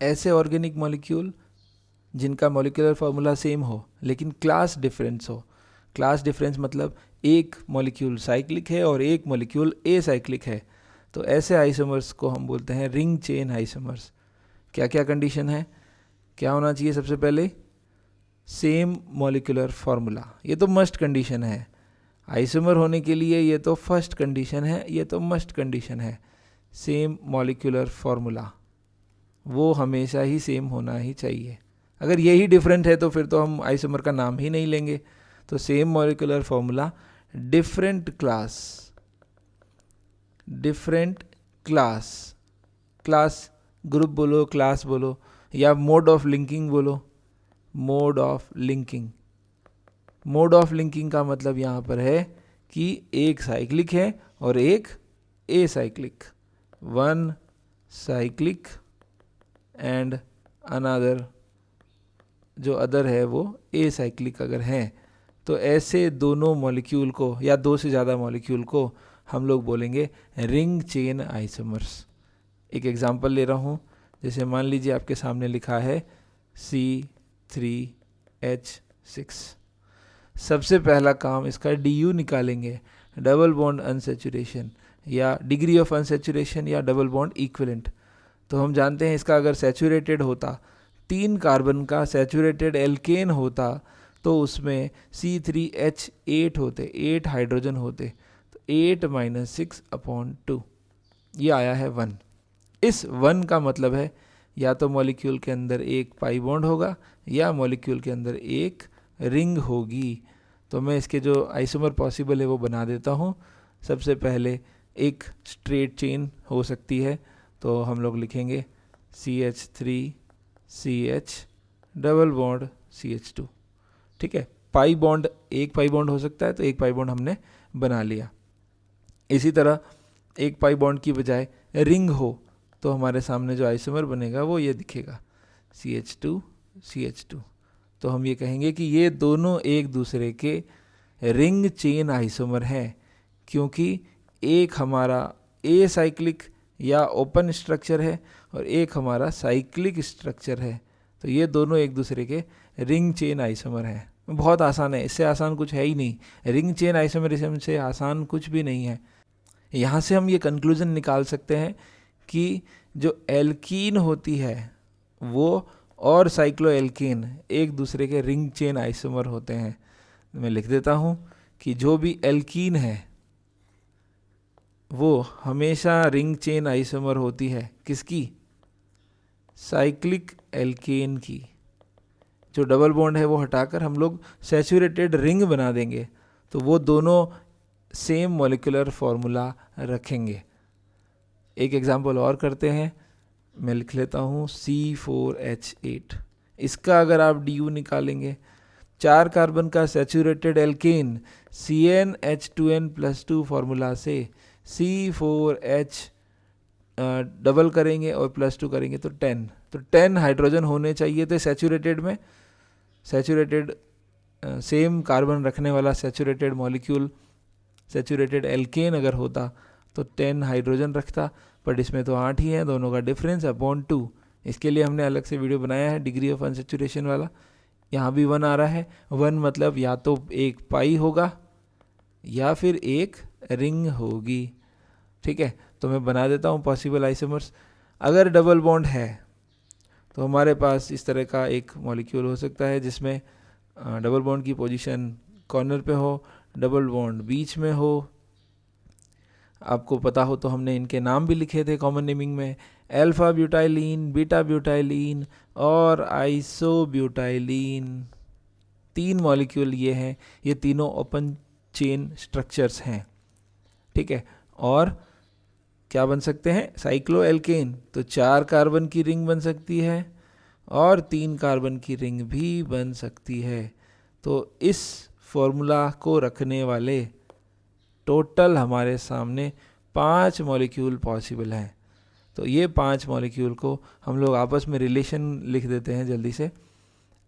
ऐसे organic molecule जिनका molecular formula same हो लेकिन क्लास डिफरेंस हो। क्लास डिफरेंस मतलब एक मॉलिक्यूल साइक्लिक है और एक मॉलिक्यूल एसाइक्लिक है, तो ऐसे आइसोमर्स को हम बोलते हैं रिंग चेन आइसोमर्स। क्या क्या कंडीशन है? क्या होना चाहिए? सबसे पहले सेम मॉलिक्यूलर फार्मूला, ये तो मस्ट कंडीशन है। आइसोमर होने के लिए ये तो फर्स्ट कंडीशन है, ये तो मस्ट कंडीशन है। सेम मॉलिक्यूलर फार्मूला वो हमेशा ही सेम होना ही चाहिए। अगर यही डिफरेंट है तो फिर तो हम आइसोमर का नाम ही नहीं लेंगे। तो same molecular formula, different class, different class, class group बोलो, क्लास बोलो, या मोड ऑफ लिंकिंग बोलो, mode of linking. Mode of linking का मतलब यहाँ पर है कि एक साइक्लिक है और एक acyclic, one cyclic and another, जो अदर है वो एसाइक्लिक अगर हैं, तो ऐसे दोनों मॉलिक्यूल को या दो से ज़्यादा मॉलिक्यूल को हम लोग बोलेंगे रिंग चेन आइसोमर्स। एक एग्जांपल ले रहा हूँ, जैसे मान लीजिए आपके सामने लिखा है C3H6। सबसे पहला काम इसका DU निकालेंगे, डबल बॉन्ड अनसेचुरेशन या डिग्री ऑफ अनसेचुरेशन या डबल बॉन्ड इक्विवेलेंट। तो हम जानते हैं इसका अगर सैचुरेटेड होता, 3 कार्बन का सैचुरेटेड एल्केन होता, तो उसमें C3H8 होते, 8 हाइड्रोजन होते, तो 8 - 6/2, ये आया है 1। इस 1 का मतलब है या तो मॉलिक्यूल के अंदर एक पाई बॉन्ड होगा या मॉलिक्यूल के अंदर एक रिंग होगी। तो मैं इसके जो आइसोमर पॉसिबल है वो बना देता हूँ। सबसे पहले एक स्ट्रेट चेन हो सकती है, तो हम लोग लिखेंगे CH3CH डबल बॉन्ड CH2। ठीक है, पाई बॉन्ड, एक पाई बॉन्ड हो सकता है, तो एक पाई बॉन्ड हमने बना लिया। इसी तरह एक पाई बॉन्ड की बजाय रिंग हो तो हमारे सामने जो आइसोमर बनेगा वो ये दिखेगा, CH2CH2। तो हम ये कहेंगे कि ये दोनों एक दूसरे के रिंग चेन आइसोमर हैं, क्योंकि एक हमारा एसाइक्लिक या ओपन स्ट्रक्चर है और एक हमारा साइक्लिक स्ट्रक्चर है, तो ये दोनों एक दूसरे के रिंग चेन आइसोमर हैं। बहुत आसान है, इससे आसान कुछ है ही नहीं। रिंग चेन आइसोमरिज्म से आसान कुछ भी नहीं है। यहाँ से हम ये कंक्लूजन निकाल सकते हैं कि जो एल्कीन होती है वो और साइक्लोएल्कीन एक दूसरे के रिंग चेन आइसोमर होते हैं। मैं लिख देता हूँ कि जो भी एल्कीन है वो हमेशा रिंग चेन आइसोमर होती है। किसकी? साइक्लिक एल्केन की। जो डबल बॉन्ड है वो हटाकर हम लोग सैचुरेटेड रिंग बना देंगे, तो वो दोनों सेम मॉलिक्यूलर फार्मूला रखेंगे। एक एग्जांपल और करते हैं, मैं लिख लेता हूँ C4H8। इसका अगर आप DU निकालेंगे, 4 कार्बन का सैचुरेटेड एल्केन CnH2n+2 फार्मूला से C4H डबल करेंगे और +2 करेंगे तो 10, तो 10 हाइड्रोजन होने चाहिए थे सैचुरेटेड में। सैचुरेटेड सेम कार्बन रखने वाला सैचुरेटेड मॉलिक्यूल, सैचुरेटेड एल्केन अगर होता तो 10 हाइड्रोजन रखता, बट इसमें तो 8 ही है, दोनों का डिफरेंस /2। इसके लिए हमने अलग से वीडियो बनाया है डिग्री ऑफ अनसेचुरेशन वाला। यहाँ भी 1 आ रहा है। 1 मतलब या तो एक पाई होगा या फिर एक रिंग होगी। ठीक है, तो मैं बना देता हूँ पॉसिबल आइसोमर्स। अगर डबल बॉन्ड है तो हमारे पास इस तरह का एक मॉलिक्यूल हो सकता है जिसमें डबल बॉन्ड की पोजीशन कॉर्नर पे हो, डबल बॉन्ड बीच में हो। आपको पता हो तो हमने इनके नाम भी लिखे थे कॉमन नेमिंग में, अल्फा ब्यूटाइलीन, बीटा ब्यूटाइलीन और आइसोब्यूटाइलीन। 3 मॉलिक्यूल ये हैं, ये तीनों ओपन चेन स्ट्रक्चर्स हैं। ठीक है, और क्या बन सकते हैं? साइक्लोएल्केन, तो 4 कार्बन की रिंग बन सकती है और 3 कार्बन की रिंग भी बन सकती है। तो इस फॉर्मूला को रखने वाले टोटल हमारे सामने 5 मॉलिक्यूल पॉसिबल हैं। तो ये 5 मॉलिक्यूल को हम लोग आपस में रिलेशन लिख देते हैं जल्दी से।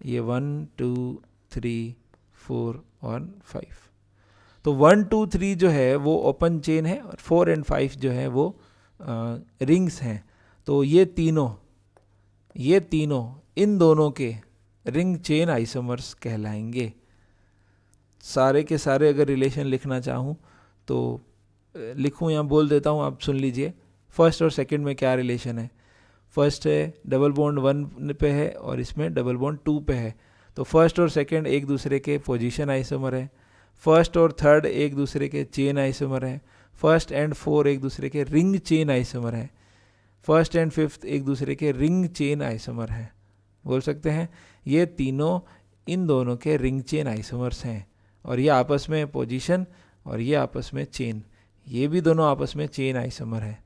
ये 1 2 3 4 और 5। तो 1 2 3 जो है वो ओपन चेन है और 4 और 5 जो है वो रिंग्स हैं। तो ये तीनों ये तीनों इन दोनों के रिंग चेन आइसोमर्स कहलाएंगे। सारे के सारे अगर रिलेशन लिखना चाहूँ तो लिखूँ या बोल देता हूँ, आप सुन लीजिए। फर्स्ट और सेकंड में क्या रिलेशन है? फर्स्ट है डबल बॉन्ड 1 पे है और इसमें डबल बॉन्ड 2 पे है, तो फर्स्ट और सेकंड एक दूसरे के पोजीशन आइसोमर है। फर्स्ट और थर्ड एक दूसरे के चेन आइसोमर है। फर्स्ट एंड 4 एक दूसरे के रिंग चेन आइसोमर है। फर्स्ट एंड 5 एक दूसरे के रिंग चेन आइसोमर हैं। बोल सकते हैं ये तीनों इन दोनों के रिंग चेन आइसोमर्स हैं, और ये आपस में पोजीशन और ये आपस में चेन, ये भी दोनों आपस में चेन आइसोमर है,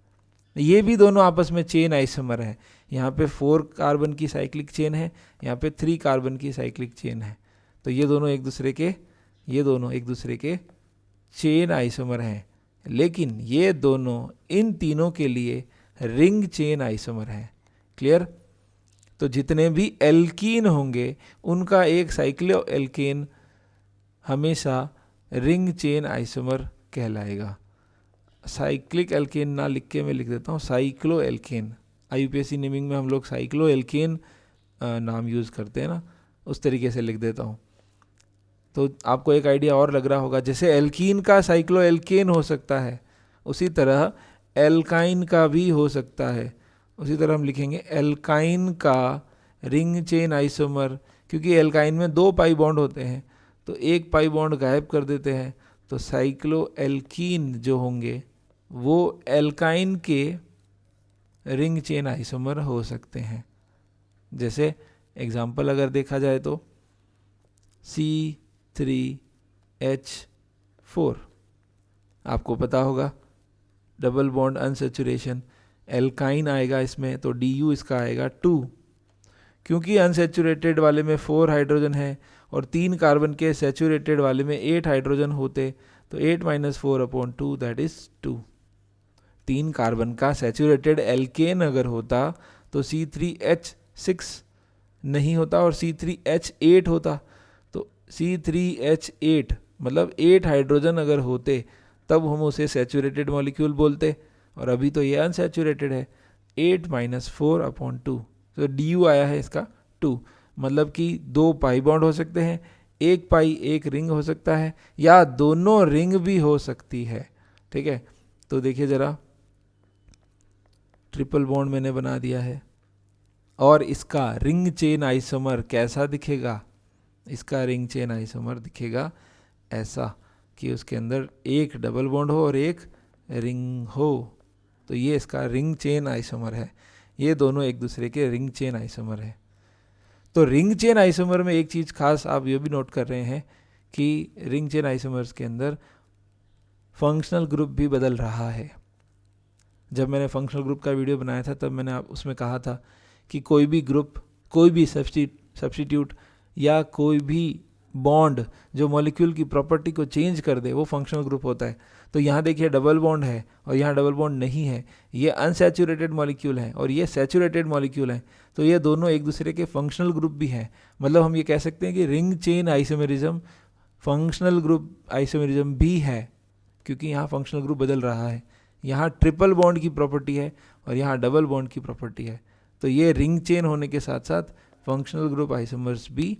ये भी दोनों आपस में चेन आइसोमर है। यहाँ पे 4 कार्बन की साइक्लिक चेन है, यहाँ पे 3 कार्बन की साइक्लिक चेन है, तो ये दोनों एक दूसरे के चेन आइसोमर हैं। लेकिन ये दोनों इन तीनों के लिए रिंग चेन आइसोमर है। क्लियर? तो जितने भी एल्कीन होंगे उनका एक साइक्लो एल्केन हमेशा रिंग चेन आइसोमर कहलाएगा। साइक्लिक एल्केन ना लिख के मैं लिख देता हूँ साइक्लो एल्केन। IUPAC नेमिंग में हम लोग साइक्लो एल्केन नाम यूज़ करते हैं ना, उस तरीके से लिख देता हूँ। तो आपको एक आइडिया और लग रहा होगा, जैसे एल्कीन का साइक्लो एल्केन हो सकता है उसी तरह एल्काइन का भी हो सकता है। उसी तरह हम लिखेंगे एल्काइन का रिंग चेन आइसोमर, क्योंकि एल्काइन में 2 पाई बॉन्ड होते हैं तो 1 पाई बॉन्ड गायब कर देते हैं, तो साइक्लो एल्कीन जो होंगे वो एल्काइन के रिंग चेन आइसोमर हो सकते हैं। जैसे एग्जाम्पल अगर देखा जाए तो C3H4 आपको पता होगा, डबल बॉन्ड अनसेचुरेशन, एल्काइन आएगा इसमें तो DU इसका आएगा 2, क्योंकि अनसेचुरेटेड वाले में 4 हाइड्रोजन है और 3 कार्बन के सेचुरेटेड वाले में 8 हाइड्रोजन होते, तो 8 - 4/2 दैट इज 2। 3 कार्बन का सेचुरेटेड एल्केन अगर होता तो C3H6 नहीं होता और C3H8 होता, तो C3H8 मतलब 8 हाइड्रोजन अगर होते तब हम उसे सेचुरेटेड मॉलिक्यूल बोलते, और अभी तो ये अनसेचुरेटेड है। 8 - 4/2, तो DU आया है इसका 2, मतलब कि 2 पाई बॉन्ड हो सकते हैं, 1 पाई 1 रिंग हो सकता है, या दोनों रिंग भी हो सकती है। ठीक है, तो देखिए ज़रा, ट्रिपल बॉन्ड मैंने बना दिया है और इसका रिंग चेन आइसोमर कैसा दिखेगा? इसका रिंग चेन आइसोमर दिखेगा ऐसा कि उसके अंदर एक डबल बॉन्ड हो और एक रिंग हो, तो ये इसका रिंग चेन आइसोमर है। ये दोनों एक दूसरे के रिंग चेन आइसोमर है। तो रिंग चेन आइसोमर में एक चीज़ खास आप ये भी नोट कर रहे हैं कि रिंग चेन आइसोमर्स के अंदर फंक्शनल ग्रुप भी बदल रहा है। जब मैंने फंक्शनल ग्रुप का वीडियो बनाया था तब मैंने उसमें कहा था कि कोई भी ग्रुप, कोई भी सब्स्टिट्यूट या कोई भी बॉन्ड जो मॉलिक्यूल की प्रॉपर्टी को चेंज कर दे वो फंक्शनल ग्रुप होता है। तो यहाँ देखिए डबल बॉन्ड है और यहाँ डबल बॉन्ड नहीं है, ये अनसैचुरेटेड मॉलिक्यूल है और ये सैचुरेटेड मॉलिक्यूल है, तो ये दोनों एक दूसरे के फंक्शनल ग्रुप भी हैं। मतलब हम ये कह सकते हैं कि ring chain isomerism functional group isomerism भी है, क्योंकि यहाँ फंक्शनल ग्रुप बदल रहा है। यहाँ ट्रिपल बॉन्ड की प्रॉपर्टी है और यहाँ डबल बॉन्ड की प्रॉपर्टी है, तो ये रिंग चेन होने के साथ साथ फंक्शनल ग्रुप आइसोमर्स भी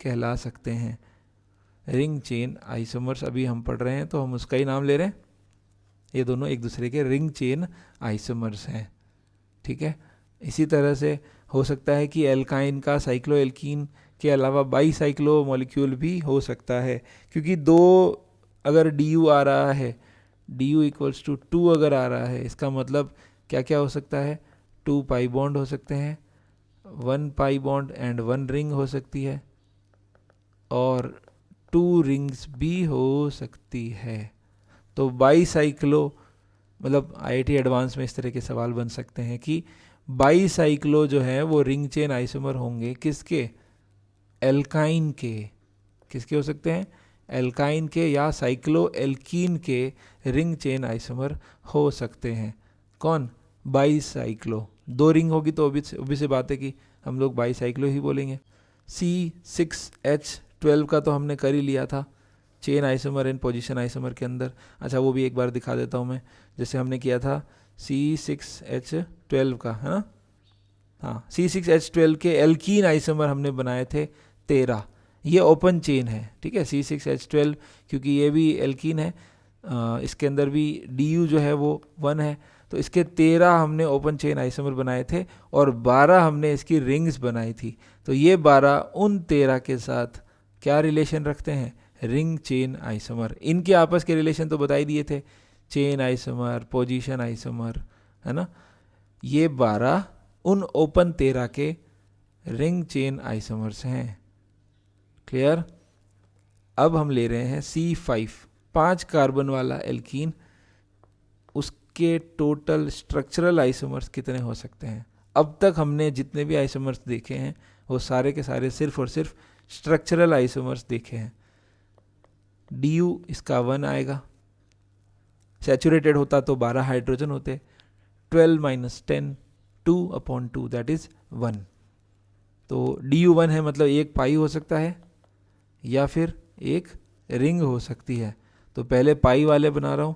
कहला सकते हैं। रिंग चेन आइसोमर्स अभी हम पढ़ रहे हैं तो हम उसका ही नाम ले रहे हैं, ये दोनों एक दूसरे के रिंग चेन आइसोमर्स हैं। ठीक है, इसी तरह से हो सकता है कि एल्काइन का साइक्लो एल्कीन के अलावा बाई साइक्लो मॉलिक्यूल भी हो सकता है, क्योंकि 2 अगर DU आ रहा है, DU = 2 अगर आ रहा है, इसका मतलब क्या क्या हो सकता है? 2 पाई बॉन्ड हो सकते हैं, 1 पाई बॉन्ड एंड 1 रिंग हो सकती है, और 2 रिंग्स भी हो सकती है। तो बाई साइक्लो मतलब IIT एडवांस में इस तरह के सवाल बन सकते हैं कि बाई साइक्लो जो है वो रिंग चेन आइसोमर होंगे किसके? एल्काइन के। किसके हो सकते हैं? एल्काइन के या साइक्लो एल्कीन के रिंग चेन आइसोमर हो सकते हैं। कौन? By cyclo. 2 रिंग होगी तो अभी से बात है कि हम लोग बाई साइक्लो ही बोलेंगे। C6H12 का तो हमने कर ही लिया था, chain isomer and position isomer के अंदर। अच्छा, वो भी एक बार दिखा देता हूँ मैं, जैसे हमने किया था C6H12 का, है ना। हाँ, C6H12 के एल्कीन आइसोमर हमने बनाए थे 13, ये ओपन चेन है, ठीक है। C6H12 क्योंकि ये भी एल्कीन है, इसके अंदर भी DU जो है वो 1 है, तो इसके 13 हमने ओपन चेन आइसोमर बनाए थे और 12 हमने इसकी रिंग्स बनाई थी। तो ये 12 उन 13 के साथ क्या रिलेशन रखते हैं, रिंग चेन आइसोमर। इनके आपस के रिलेशन तो बता ही दिए थे, चेन आइसोमर, पोजीशन आइसोमर, है ना। ये 12 उन ओपन 13 के रिंग चेन आइसोमर्स हैं। क्लियर। अब हम ले रहे हैं C5, 5 कार्बन वाला एल्कीन, उसके टोटल स्ट्रक्चरल आइसोमर्स कितने हो सकते हैं। अब तक हमने जितने भी आइसोमर्स देखे हैं वो सारे के सारे सिर्फ और सिर्फ स्ट्रक्चरल आइसोमर्स देखे हैं। DU इसका 1 आएगा, सैचुरेटेड होता तो 12 हाइड्रोजन होते, 12 - 10, 2/2 दैट इज 1। तो DU 1 है, मतलब एक पाई हो सकता है या फिर एक रिंग हो सकती है। तो पहले पाई वाले बना रहा हूँ।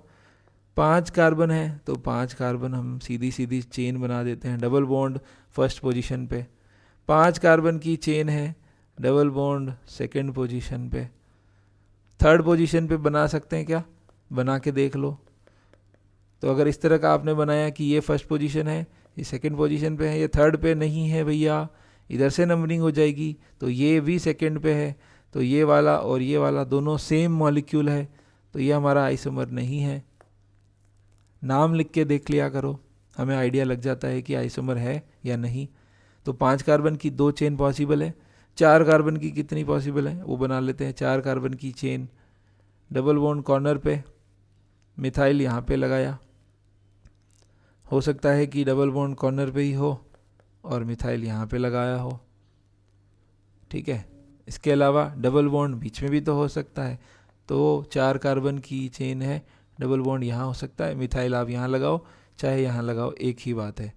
5 कार्बन है तो 5 कार्बन हम सीधी सीधी चेन बना देते हैं, डबल बॉन्ड फर्स्ट पोजीशन पे। 5 कार्बन की चेन है, डबल बॉन्ड सेकंड पोजीशन पे। थर्ड पोजीशन पे बना सकते हैं क्या, बना के देख लो। तो अगर इस तरह का आपने बनाया कि ये फर्स्ट पोजीशन है, ये सेकंड पोजीशन पे है, ये थर्ड पे नहीं है भैया, इधर से नंबरिंग हो जाएगी, तो ये भी सेकंड पे है, तो ये वाला और ये वाला दोनों सेम मॉलिक्यूल है, तो ये हमारा आइसोमर नहीं है। नाम लिख के देख लिया करो, हमें आइडिया लग जाता है कि आइसोमर है या नहीं। तो 5 कार्बन की 2 चेन पॉसिबल है, 4 कार्बन की कितनी पॉसिबल है वो बना लेते हैं। 4 कार्बन की चेन, डबल बॉन्ड कॉर्नर पे, मिथाइल यहाँ पे लगाया, हो सकता है कि डबल बॉन्ड कॉर्नर पे ही हो और मिथाइल यहाँ पे लगाया हो, ठीक है। इसके अलावा डबल बॉन्ड बीच में भी तो हो सकता है। तो 4 कार्बन की चेन है, डबल बॉन्ड यहाँ हो सकता है, मिथाइल आप यहाँ लगाओ चाहे यहाँ लगाओ, एक ही बात है।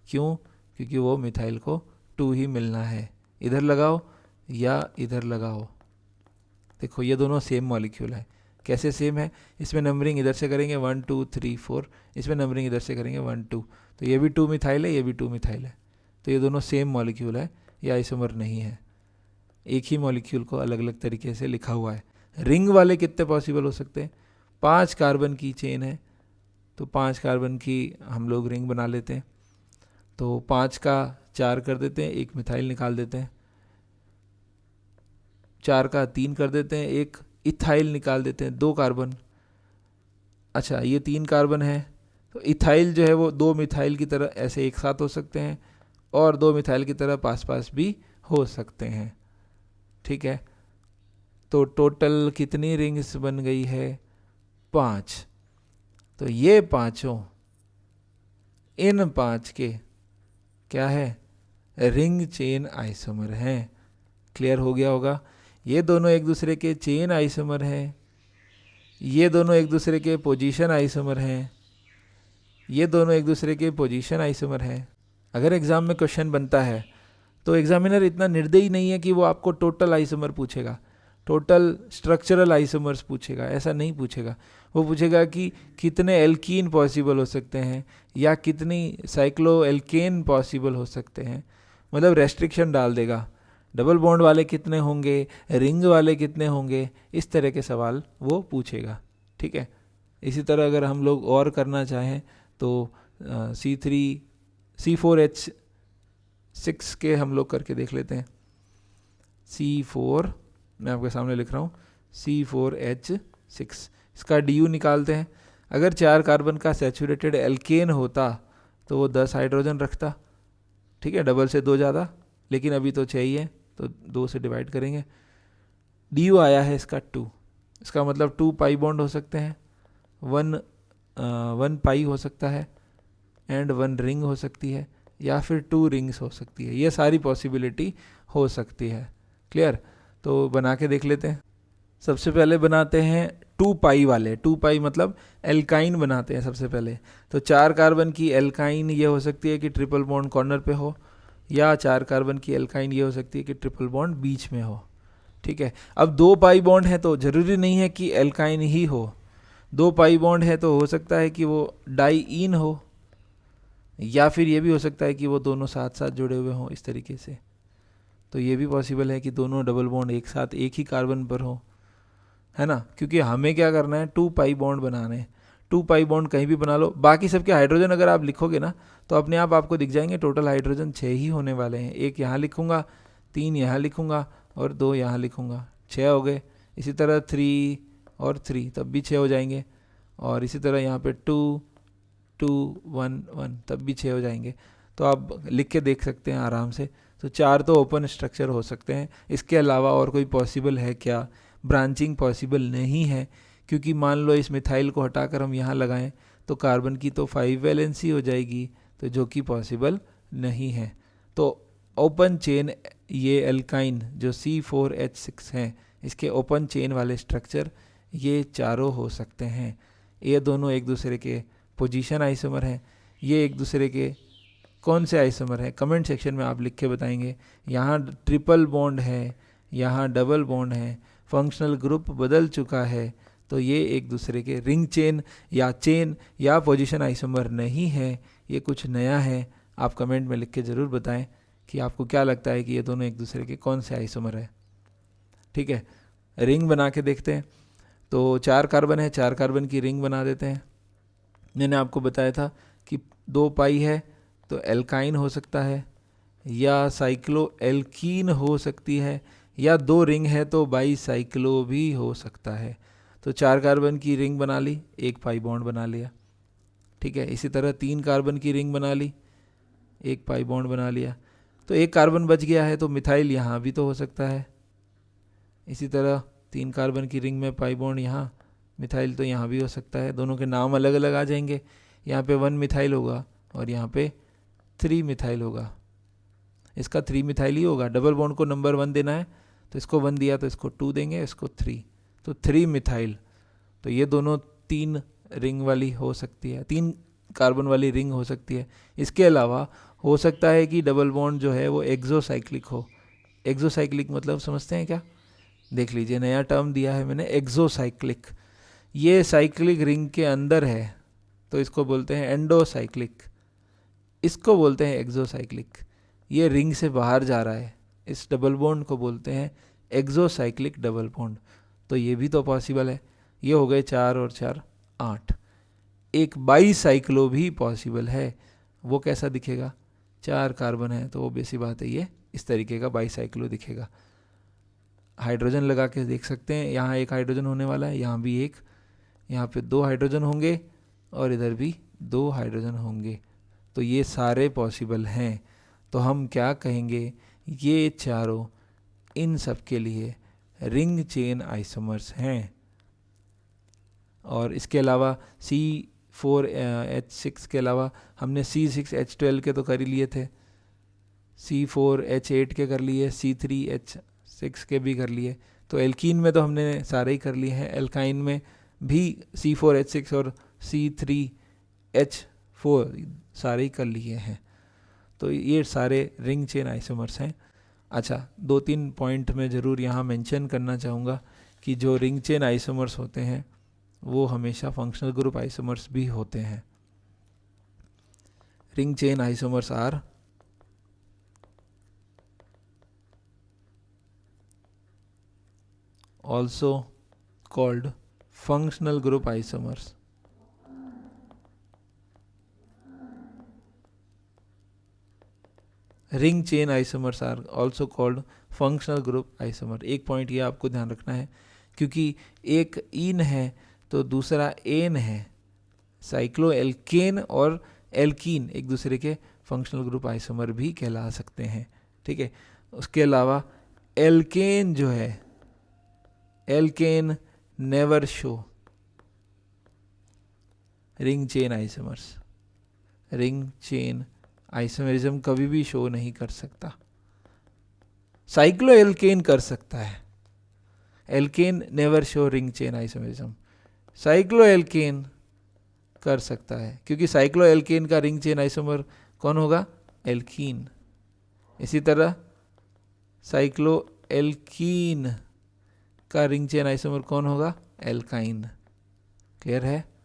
क्यों, क्योंकि वो मिथाइल को 2 ही मिलना है, इधर लगाओ या इधर लगाओ। देखो ये दोनों सेम मॉलिक्यूल है। कैसे सेम है, इसमें नंबरिंग इधर से करेंगे 1 2 3 4, इसमें नंबरिंग इधर से करेंगे 1 2, तो ये भी 2 मिथाइल है, ये भी 2 मिथाइल है, तो ये दोनों सेम मॉलिक्यूल है, ये आइसोमर नहीं है। एक ही मॉलिक्यूल को अलग अलग तरीके से लिखा हुआ है। रिंग वाले कितने पॉसिबल हो सकते हैं, 5 कार्बन की चेन है तो 5 कार्बन की हम लोग रिंग बना लेते हैं। तो 5 का 4 कर देते हैं, एक मिथाइल निकाल देते हैं, 4 का 3 कर देते हैं, एक इथाइल निकाल देते हैं, 2 कार्बन। अच्छा ये 3 कार्बन है तो इथाइल जो है वो 2 मिथाइल की तरह ऐसे एक साथ हो सकते हैं और 2 मिथाइल की तरह पास पास भी हो सकते हैं, ठीक है। तो टोटल कितनी रिंग्स बन गई है, 5। तो ये पांचों, इन 5 के क्या है, रिंग चेन आइसोमर हैं। क्लियर हो गया होगा। ये दोनों एक दूसरे के चेन आइसोमर हैं, ये दोनों एक दूसरे के पोजीशन आइसोमर हैं, ये दोनों एक दूसरे के पोजीशन आइसोमर हैं। अगर एग्ज़ाम में क्वेश्चन बनता है तो एग्जामिनर इतना निर्दयी नहीं है कि वो आपको टोटल आइसोमर पूछेगा, टोटल स्ट्रक्चरल आइसोमर्स पूछेगा, ऐसा नहीं पूछेगा। वो पूछेगा कि कितने एल्कीन पॉसिबल हो सकते हैं या कितनी साइक्लो एल्केन पॉसिबल हो सकते हैं, मतलब रेस्ट्रिक्शन डाल देगा। डबल बॉन्ड वाले कितने होंगे, रिंग वाले कितने होंगे, इस तरह के सवाल वो पूछेगा, ठीक है। इसी तरह अगर हम लोग और करना चाहें तो C4H6 के हम लोग करके देख लेते हैं। C4 मैं आपके सामने लिख रहा हूँ, C4H6, इसका DU निकालते हैं। अगर 4 कार्बन का सैचुरेटेड एल्केन होता तो वो 10 हाइड्रोजन रखता, ठीक है, डबल से 2 ज़्यादा, लेकिन अभी तो 6 ही है तो 2 से डिवाइड करेंगे। DU आया है इसका 2, इसका मतलब 2 पाई बॉन्ड हो सकते हैं, 1 पाई हो सकता है एंड 1 रिंग हो सकती है, या फिर 2 रिंग्स हो सकती है। ये सारी पॉसिबिलिटी हो सकती है। क्लियर। तो बना के देख लेते हैं। सबसे पहले बनाते हैं 2 पाई वाले, 2 पाई मतलब एल्काइन बनाते हैं सबसे पहले। तो 4 कार्बन की एल्काइन ये हो सकती है कि ट्रिपल बॉन्ड कॉर्नर पे हो, या 4 कार्बन की एल्काइन ये हो सकती है कि ट्रिपल बॉन्ड बीच में हो, ठीक है। अब 2 पाई बॉन्ड है तो ज़रूरी नहीं है कि एल्काइन ही हो, 2 पाई बॉन्ड है तो हो सकता है कि वो डाईइन हो, या फिर ये भी हो सकता है कि वो दोनों साथ साथ जुड़े हुए हों इस तरीके से, तो ये भी पॉसिबल है कि दोनों डबल बॉन्ड एक साथ एक ही कार्बन पर हो, है ना, क्योंकि हमें क्या करना है, 2 पाई बॉन्ड बनाने हैं। 2 पाई बॉन्ड कहीं भी बना लो, बाकी सबके हाइड्रोजन अगर आप लिखोगे ना तो अपने आप आपको दिख जाएंगे, टोटल हाइड्रोजन 6 ही होने वाले हैं। एक यहाँ लिखूंगा, 3 यहाँ लिखूंगा और 2 यहाँ लिखूंगा, 6 हो गए। इसी तरह 3 और 3 तब भी 6 हो जाएंगे, और इसी तरह यहाँ पे 2 2 1 1 तब भी 6 हो जाएंगे। तो आप लिख के देख सकते हैं आराम से। तो 4 तो ओपन स्ट्रक्चर हो सकते हैं, इसके अलावा और कोई पॉसिबल है क्या? ब्रांचिंग पॉसिबल नहीं है, क्योंकि मान लो इस मिथाइल को हटाकर हम यहाँ लगाएं तो कार्बन की तो 5 वैलेंसी हो जाएगी, तो जो कि पॉसिबल नहीं है। तो ओपन चेन ये एल्काइन जो C4H6 हैं, इसके ओपन चेन वाले स्ट्रक्चर ये चारों हो सकते हैं। ये दोनों एक दूसरे के पोजीशन आइसोमर हैं। ये एक दूसरे के कौन से आइसोमर हैं, कमेंट सेक्शन में आप लिख के बताएंगे। यहाँ ट्रिपल बॉन्ड है, यहाँ डबल बॉन्ड है, फंक्शनल ग्रुप बदल चुका है, तो ये एक दूसरे के रिंग चेन या पोजीशन आइसोमर नहीं है, ये कुछ नया है। आप कमेंट में लिख के ज़रूर बताएं कि आपको क्या लगता है कि ये दोनों एक दूसरे के कौन से आइसोमर है। ठीक है, रिंग बना के देखते हैं। तो 4 कार्बन है, 4 कार्बन की रिंग बना देते हैं। मैंने आपको बताया था कि 2 पाई है तो एल्काइन हो सकता है, या साइक्लो एल्कीन हो सकती है, या 2 रिंग है तो बाई साइक्लो भी हो सकता है। तो 4 कार्बन की रिंग बना ली, 1 पाई बॉन्ड बना लिया। ठीक है, इसी तरह 3 कार्बन की रिंग बना ली, 1 पाई बॉन्ड बना लिया। तो 1 कार्बन बच गया है, तो मिथाइल यहाँ भी तो हो सकता है। इसी तरह 3 कार्बन की रिंग में पाई बॉन्ड यहाँ, मिथाइल तो यहाँ भी हो सकता है। दोनों के नाम अलग अलग आ जाएंगे, यहाँ पे 1 मिथाइल होगा और यहाँ पे 3 मिथाइल होगा। इसका 3 मिथाइल ही होगा, डबल बॉन्ड को नंबर 1 देना है तो इसको 1 दिया तो इसको 2 देंगे, इसको 3, तो 3 मिथाइल। तो ये दोनों 3 रिंग वाली हो सकती है, 3 कार्बन वाली रिंग हो सकती है। इसके अलावा हो सकता है कि डबल बॉन्ड जो है वो एक्सोसाइक्लिक हो। एक्सोसाइक्लिक मतलब समझते हैं क्या? देख लीजिए, नया टर्म दिया है मैंने, एक्सोसाइक्लिक। ये साइक्लिक रिंग के अंदर है तो इसको बोलते हैं एंडोसाइक्लिक, इसको बोलते हैं एक्सोसाइक्लिक। ये रिंग से बाहर जा रहा है, इस डबल बॉन्ड को बोलते हैं एक्सोसाइक्लिक डबल बॉन्ड। तो ये भी तो पॉसिबल है। ये हो गए 4 और 4 8। एक बाईसाइक्लो भी पॉसिबल है। वो कैसा दिखेगा? 4 कार्बन है तो ऑब्वियस सी बात है, ये इस तरीके का बाईसाइक्लो दिखेगा। हाइड्रोजन लगा के देख सकते हैं, यहाँ 1 हाइड्रोजन होने वाला है, यहाँ भी 1, यहाँ पे 2 हाइड्रोजन होंगे और इधर भी 2 हाइड्रोजन होंगे। तो ये सारे पॉसिबल हैं। तो हम क्या कहेंगे, ये चारों इन सब के लिए रिंग चेन आइसोमर्स हैं। और इसके अलावा C4H6 के अलावा हमने C6H12 के तो कर ही लिए थे, C4H8 के कर लिए, C3H6 के भी कर लिए। तो एल्कीन में तो हमने सारे ही कर लिए हैं। एल्काइन में भी C4H6 और C3H4 सारे ही कर लिए हैं। तो ये सारे रिंग चेन आइसोमर्स हैं। अच्छा, 2-3 पॉइंट में ज़रूर यहाँ मेंशन करना चाहूँगा कि जो रिंग चेन आइसोमर्स होते हैं वो हमेशा फंक्शनल ग्रुप आइसोमर्स भी होते हैं। Ring chain isomers are also called functional group isomers. Ring chain isomers are also called functional group isomer. एक पॉइंट ये आपको ध्यान रखना है, क्योंकि एक ईन है तो दूसरा एन है। साइक्लो एल्केन और एल्कीन एक दूसरे के फंक्शनल ग्रुप आइसोमर भी कहला सकते हैं। ठीक है, उसके अलावा एल्केन जो है, alkane never show ring chain isomers. Ring chain isomerism कभी भी शो नहीं कर सकता। साइक्लो एल्केन कर सकता है, alkane never show ring chain isomerism. Cycloalkane कर सकता है, क्योंकि साइक्लो एल्केन का रिंग चेन आइसोमर कौन होगा? एल्कीन। इसी तरह साइक्लो एल्कीन का रिंग चेन आइसोमर कौन होगा? एल्काइन। क्लियर है?